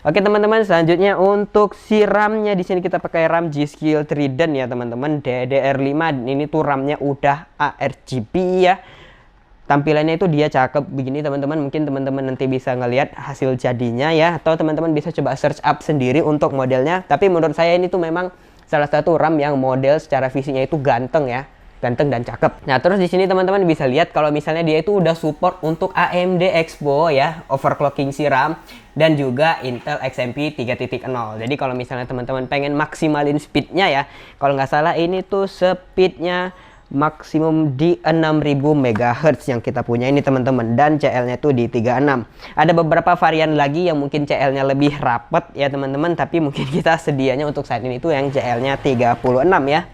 Oke teman-teman, selanjutnya untuk si RAM-nya di sini kita pakai RAM G.Skill Trident ya teman-teman, DDR5. Ini tuh RAM-nya udah ARGB ya. Tampilannya itu dia cakep begini teman-teman. Mungkin teman-teman nanti bisa ngelihat hasil jadinya ya, atau teman-teman bisa coba search up sendiri untuk modelnya. Tapi menurut saya ini tuh memang salah satu RAM yang model secara visinya itu ganteng ya, ganteng dan cakep. Nah terus di sini teman-teman bisa lihat kalau misalnya dia itu udah support untuk AMD Expo ya, overclocking si RAM, dan juga Intel XMP 3.0. Jadi kalau misalnya teman-teman pengen maksimalin speednya ya, kalau nggak salah ini tuh speednya maksimum di 6000 MHz yang kita punya ini teman-teman, dan CL-nya tuh di 36. Ada beberapa varian lagi yang mungkin CL-nya lebih rapet ya teman-teman, tapi mungkin kita sedianya untuk saat ini tuh yang CL-nya 36 ya.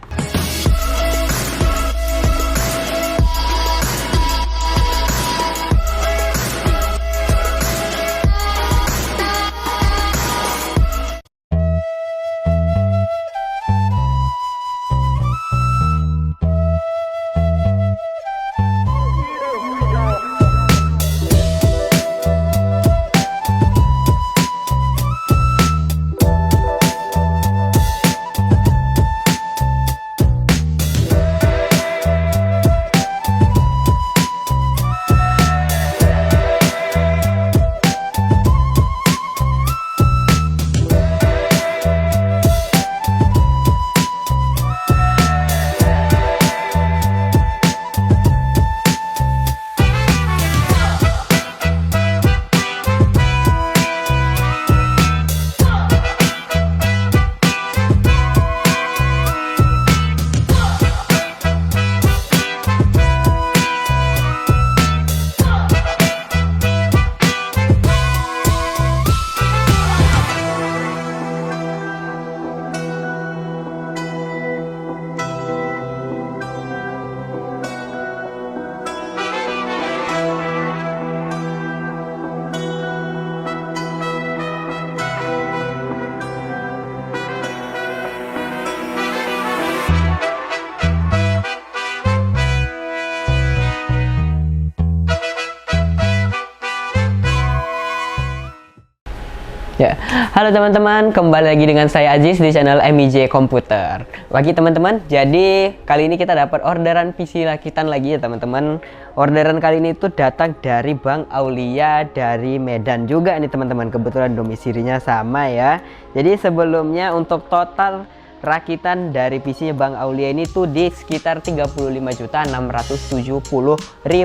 Ya, halo teman-teman, kembali lagi dengan saya Aziz di channel MIJ Komputer. Bagi teman-teman, jadi kali ini kita dapat orderan PC rakitan lagi ya teman-teman. Orderan kali ini tuh datang dari Bang Aulia dari Medan juga nih teman-teman. Kebetulan domisilinya sama ya. Jadi sebelumnya untuk total rakitan dari PC-nya Bang Aulia ini tuh di sekitar 35.670.000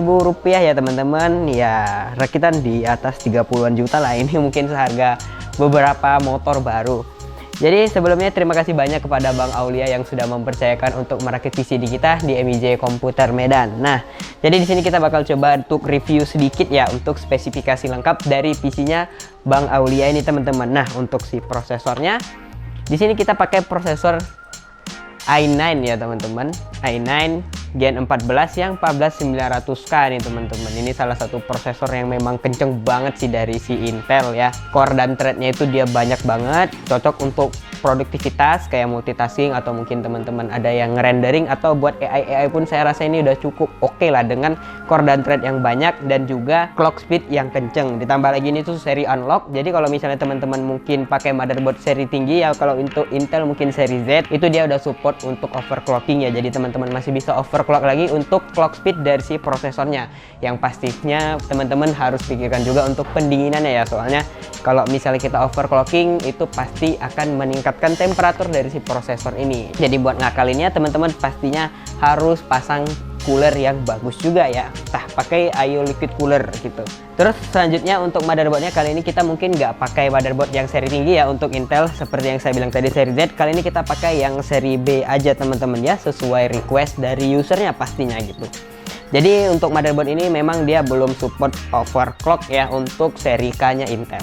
rupiah ya teman-teman. Ya, rakitan di atas 30-an juta lah. Ini mungkin seharga beberapa motor baru. Jadi sebelumnya terima kasih banyak kepada Bang Aulia yang sudah mempercayakan untuk merakit PC di kita di MIJ Komputer Medan. Nah, jadi di sini kita bakal coba untuk review sedikit ya untuk spesifikasi lengkap dari PC-nya Bang Aulia ini teman-teman. Nah, untuk si prosesornya di sini kita pakai prosesor i9 ya teman-teman, i9 Gen 14 yang 14900K nih teman-teman. Ini salah satu prosesor yang memang kenceng banget sih dari si Intel ya. Core dan threadnya itu dia banyak banget, cocok untuk produktivitas kayak multitasking, atau mungkin teman-teman ada yang rendering atau buat AI pun saya rasa ini udah cukup oke lah dengan core dan thread yang banyak dan juga clock speed yang kenceng. Ditambah lagi ini tuh seri unlock. Jadi kalau misalnya teman-teman mungkin pakai motherboard seri tinggi ya, kalau untuk Intel mungkin seri Z itu dia udah support untuk overclocking ya. Jadi teman-teman masih bisa overclock lagi untuk clock speed dari si prosesornya. Yang pastinya teman-teman harus pikirkan juga untuk pendinginannya ya, soalnya kalau misalnya kita overclocking itu pasti akan meningkatkan temperatur dari si prosesor ini. Jadi buat ngakalinnya teman-teman pastinya harus pasang cooler yang bagus juga ya, pakai IO liquid cooler gitu. Terus selanjutnya untuk motherboardnya kali ini kita mungkin nggak pakai motherboard yang seri tinggi ya untuk Intel seperti yang saya bilang tadi seri Z. Kali ini kita pakai yang seri B aja teman-teman ya, sesuai request dari usernya pastinya gitu. Jadi untuk motherboard ini memang dia belum support overclock ya untuk seri K-nya Intel.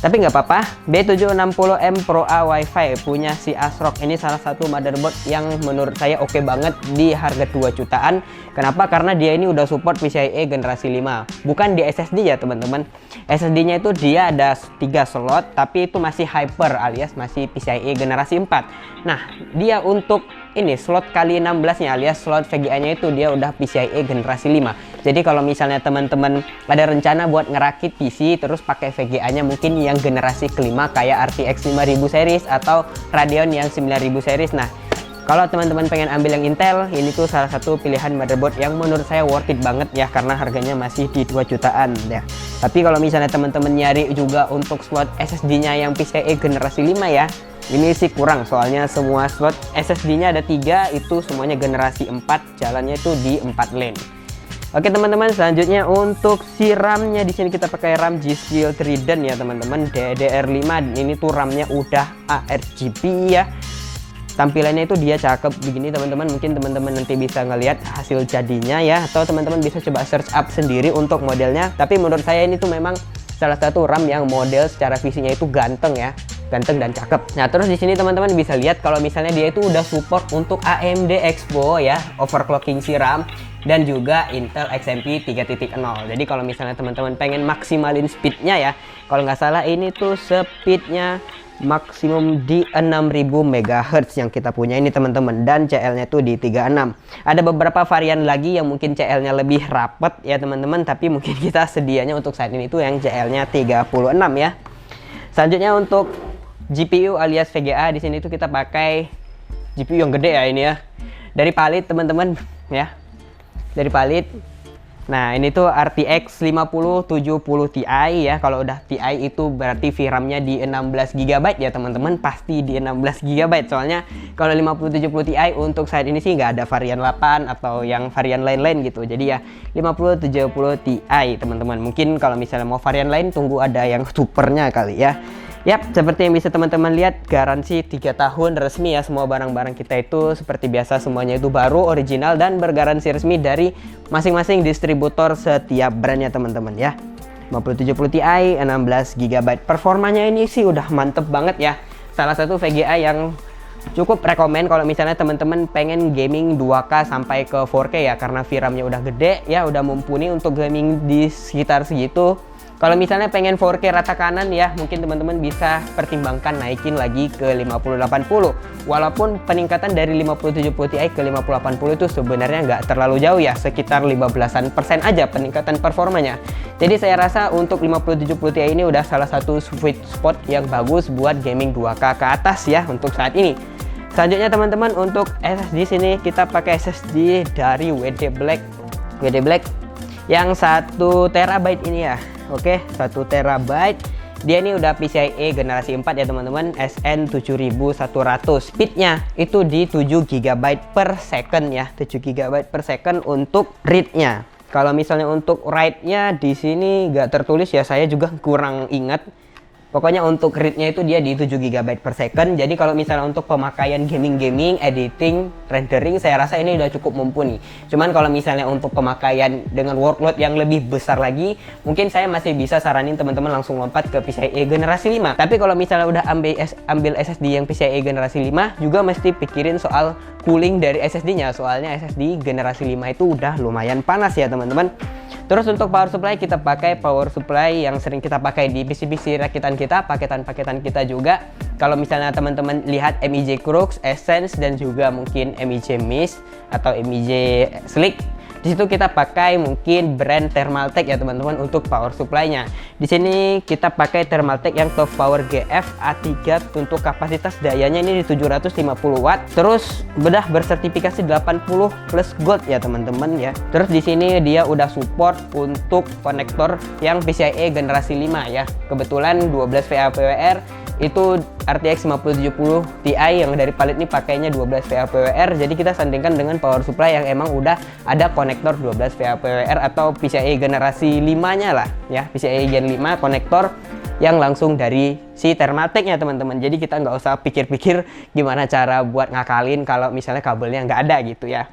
Tapi nggak apa-apa, B760M Pro A Wi-Fi punya si ASRock ini salah satu motherboard yang menurut saya oke banget di harga 2 jutaan. Kenapa? Karena dia ini udah support PCIe generasi 5. Bukan di SSD ya teman-teman. SSD-nya itu dia ada 3 slot, tapi itu masih hyper alias masih PCIe generasi 4. Nah, dia untuk ini slot kali 16 nya alias slot VGA-nya itu dia udah PCIe generasi 5. Jadi kalau misalnya teman-teman ada rencana buat ngerakit PC terus pakai VGA-nya mungkin yang generasi kelima kayak RTX 5000 series atau Radeon yang 9000 series. Nah, kalau teman-teman pengen ambil yang Intel, ini tuh salah satu pilihan motherboard yang menurut saya worth it banget ya, karena harganya masih di 2 jutaan ya. Tapi kalau misalnya teman-teman nyari juga untuk slot SSD-nya yang PCIe generasi 5 ya, ini sih kurang, soalnya semua slot SSD-nya ada 3, itu semuanya generasi 4, jalannya itu di 4 lane. Oke teman-teman, selanjutnya untuk si RAM-nya di sini kita pakai RAM G-Skill Trident ya teman-teman, DDR5. Ini tuh RAM-nya udah ARGB ya. Tampilannya itu dia cakep begini teman-teman, mungkin teman-teman nanti bisa ngelihat hasil jadinya ya, atau teman-teman bisa coba search up sendiri untuk modelnya. Tapi menurut saya ini tuh memang salah satu RAM yang model secara visinya itu ganteng ya, ganteng dan cakep. Nah terus di sini teman-teman bisa lihat kalau misalnya dia itu udah support untuk AMD Expo ya, overclocking si RAM, dan juga Intel XMP 3.0. Jadi kalau misalnya teman-teman pengen maksimalin speednya ya, kalau nggak salah ini tuh speednya maksimum di 6000 MHz yang kita punya ini teman-teman, dan CL-nya tuh di 36. Ada beberapa varian lagi yang mungkin CL-nya lebih rapet ya teman-teman, tapi mungkin kita sedianya untuk saat ini tuh yang CL-nya 36 ya. Selanjutnya untuk GPU alias VGA, di sini tuh kita pakai GPU yang gede ya ini ya. Dari Palit teman-teman ya. Dari Palit. Nah, ini tuh RTX 5070 Ti ya. Kalau udah Ti itu berarti VRAM-nya di 16 GB ya teman-teman, pasti di 16 GB. Soalnya kalau 5070 Ti untuk saat ini sih nggak ada varian 8 atau yang varian lain-lain gitu. Jadi ya 5070 Ti teman-teman. Mungkin kalau misalnya mau varian lain tunggu ada yang supernya kali ya. Yap, seperti yang bisa teman-teman lihat, garansi 3 tahun resmi ya. Semua barang-barang kita itu seperti biasa semuanya itu baru, original, dan bergaransi resmi dari masing-masing distributor setiap brandnya teman-teman ya. 5070 Ti 16 GB. Performanya ini sih udah mantep banget ya. Salah satu VGA yang cukup rekomen kalau misalnya teman-teman pengen gaming 2K sampai ke 4K ya, karena VRAM-nya udah gede ya, udah mumpuni untuk gaming di sekitar segitu. Kalau misalnya pengen 4K rata kanan ya, mungkin teman-teman bisa pertimbangkan naikin lagi ke 5080. Walaupun peningkatan dari 5070 Ti ke 5080 itu sebenarnya nggak terlalu jauh ya, sekitar 15% aja peningkatan performanya. Jadi saya rasa untuk 5070 Ti ini udah salah satu sweet spot yang bagus buat gaming 2K ke atas ya untuk saat ini. Selanjutnya teman-teman, untuk SSD sini kita pakai SSD dari WD Black yang 1 TB ini ya. Oke, 1 TB. Dia ini udah PCIe generasi 4 ya teman-teman, SN7100. Speednya itu di 7 GB per second ya, 7 GB per second untuk read-nya. Kalau misalnya untuk write-nya di sini nggak tertulis ya, saya juga kurang ingat. Pokoknya untuk read-nya itu dia di 7 GB per second. Jadi kalau misalnya untuk pemakaian gaming, editing, rendering, saya rasa ini udah cukup mumpuni. Cuman kalau misalnya untuk pemakaian dengan workload yang lebih besar lagi, mungkin saya masih bisa saranin teman-teman langsung lompat ke PCIe generasi 5. Tapi kalau misalnya udah ambil SSD yang PCIe generasi 5, juga mesti pikirin soal cooling dari SSD-nya. Soalnya SSD generasi 5 itu udah lumayan panas ya teman-teman. Terus untuk power supply kita pakai power supply yang sering kita pakai di PC-PC rakitan kita, paketan-paketan kita juga. Kalau misalnya teman-teman lihat MIJ Crux, Essence, dan juga mungkin MIJ Mist atau MIJ Slick, di situ kita pakai mungkin brand Thermaltake ya teman-teman untuk power supply-nya. Di sini kita pakai Thermaltake yang Top Power GF A3 untuk kapasitas dayanya ini di 750 watt. Terus bedah bersertifikasi 80 plus gold ya teman-teman ya. Terus di sini dia udah support untuk konektor yang PCIe generasi 5 ya. Kebetulan 12 VA PWR itu RTX 5070 Ti yang dari Palit ini pakainya 12 VA PWR. Jadi kita sandingkan dengan power supply yang emang udah ada konektor 12 VA PWR atau PCIe generasi 5-nya lah ya, PCIe Gen 5 konektor yang langsung dari si Thermaltake-nya teman-teman. Jadi kita nggak usah pikir-pikir gimana cara buat ngakalin kalau misalnya kabelnya nggak ada gitu ya.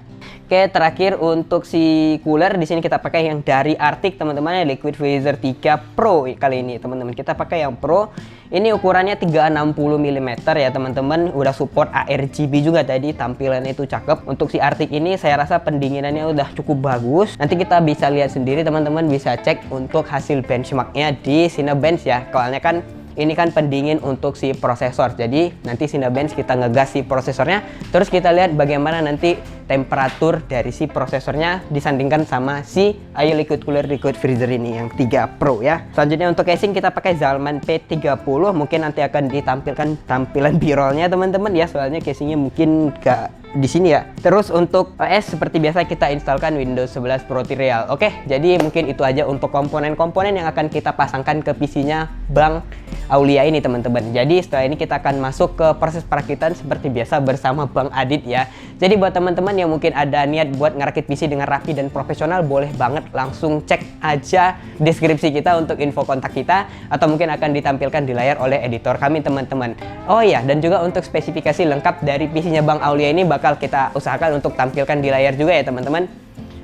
Oke, terakhir untuk si cooler di sini kita pakai yang dari Arctic teman-teman, Liquid Freezer 3 Pro kali ini teman-teman. Kita pakai yang Pro. Ini ukurannya 360 mm ya teman-teman. Udah support ARGB juga tadi, tampilannya itu cakep. Untuk si Arctic ini saya rasa pendinginannya udah cukup bagus. Nanti kita bisa lihat sendiri teman-teman, bisa cek untuk hasil benchmarknya di Cinebench ya. Soalnya kan ini kan pendingin untuk si prosesor. Jadi nanti Cinebench kita ngegas si prosesornya, terus kita lihat bagaimana nanti temperatur dari si prosesornya disandingkan sama si Ayo Liquid Cooler Liquid Freezer ini yang 3 Pro ya. Selanjutnya untuk casing kita pakai Zalman P30, mungkin nanti akan ditampilkan tampilan b-rollnya teman-teman ya, soalnya casingnya mungkin gak di sini ya. Terus untuk OS seperti biasa kita instalkan Windows 11 Pro Trial. Oke, jadi mungkin itu aja untuk komponen-komponen yang akan kita pasangkan ke PC-nya Bang Aulia ini teman-teman. Jadi setelah ini kita akan masuk ke proses perakitan seperti biasa bersama Bang Adit ya. Jadi buat teman-teman yang mungkin ada niat buat ngerakit PC dengan rapi dan profesional, boleh banget langsung cek aja deskripsi kita untuk info kontak kita, atau mungkin akan ditampilkan di layar oleh editor kami teman-teman. Oh iya, dan juga untuk spesifikasi lengkap dari PC-nya Bang Aulia ini bakal kita usahakan untuk tampilkan di layar juga ya teman-teman.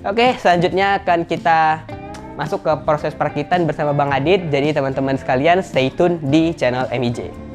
Oke, selanjutnya akan kita masuk ke proses perakitan bersama Bang Adit. Jadi teman-teman sekalian stay tune di channel MIJ.